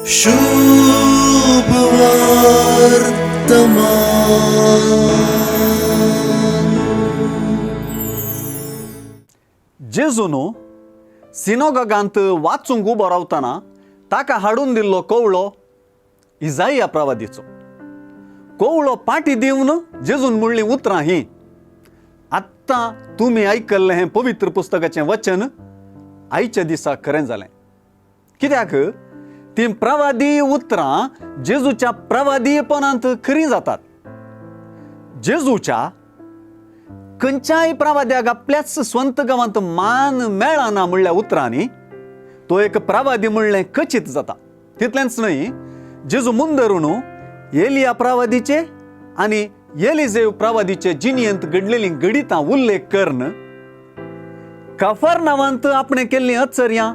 शुभ वर्तमान. जेजून सिनोगागांत वाचूंक उबो रावतना ताका हाडून दिल्लो कवळो इजाईया प्रवादीचो. कवळो पाटी दिवन जेजून म्हणली उतरां ही. आत्तां तुमी आयकल्लें हें पवित्र पुस्तकाचें वचन आयच्या दिसा खरें जालें. कित्याक ती प्रवादी उतरां जेजूच्या प्रवादीपणांत खरीं जातात. जेजूच्या खंयच्याय प्रवाद्याक आपल्याच स्वंत गांवांत मान मेळना म्हणल्या उतरांनी तो एक प्रवादी म्हणलें खचित जाता. तितलेंच न्हय, जेजू मुंदरून एलिया प्रवादीचे आनी एलिजेव प्रवादीचे जिनियेंत घडलेलीं गडितां उल्लेख करून कफरनावांत आपणें केल्लीं आश्चर्यां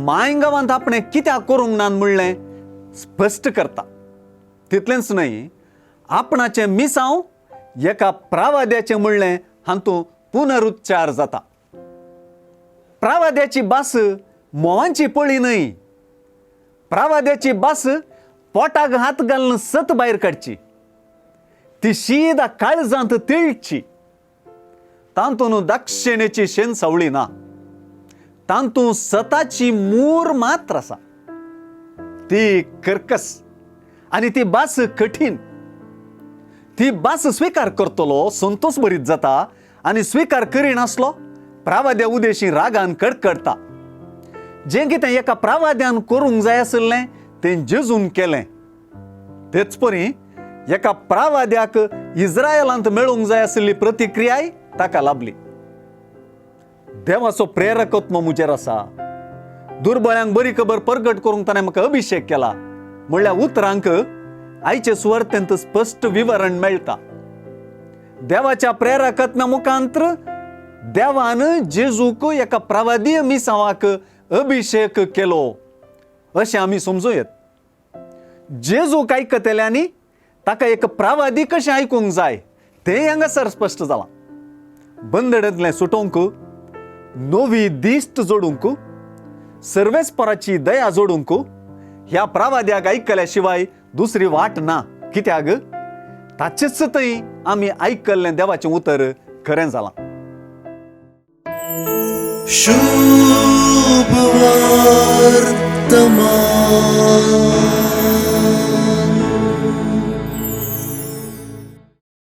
मायगांवांत आपणें कित्याक करूंक ना म्हणलें स्पश्ट करता. तितलेंच न्हय, आपणाचें मिसांव एका प्रवाद्याचें म्हणलें हातूंत पुनरुच्चार जाता. प्रवाद्याची भास मोवांची पळी न्हय, प्रवाद्याची भास पोटाक हात घालून सत भायर काडची, ती शीदा काळजांत तिळची. तांतून दाक्षिणेची शेणसावळी ना, तांतूं सताची मूर मात्र आसा. ती कर्कस आनी ती भास कठीण. ती भास स्विकार करतलो संतोष भरीत जाता आनी स्विकार करिनासलो प्रवाद्या उदेशी रागान कडकडता. जें कितें एका प्रवाद्यान करूंक जाय आसलें तें जेजून केलें. तेच परी एका प्रवाद्याक इस्रायलांत मेळूंक जाय आसली प्रतिक्रियाय ताका लाभली. देवाचो प्रेरकत्व मुजेर आसा. दुर्बळ्यांक बरी खबर परगट करूंक ताणें म्हाका अभिशेक केला म्हणल्या उतरांक आयचे सुवार्तेंत स्पश्ट विवरण मेळटा. देवाच्या प्रेरकत्वा मुखांतर देवान जेजूक एका प्रवादीय मिसावाक अभिशेक केलो अशें आमी समजूं येता. जेजूक आयकतल्यांनी ताका एक प्रवादी कशें आयकूंक जाय तें हांगासर स्पश्ट जालां. बंदडांतलें सुटोवंक, नवी दिश्ट जोडूंक, सर्वेस्पराची दया जोडूंक ह्या प्रवाद्याक आयकल्या शिवाय दुसरी वाट ना. कित्याक ताचेच थंय आमी आयकल्लें देवाचें उतर खरें जालां. शुभ वर्तमान.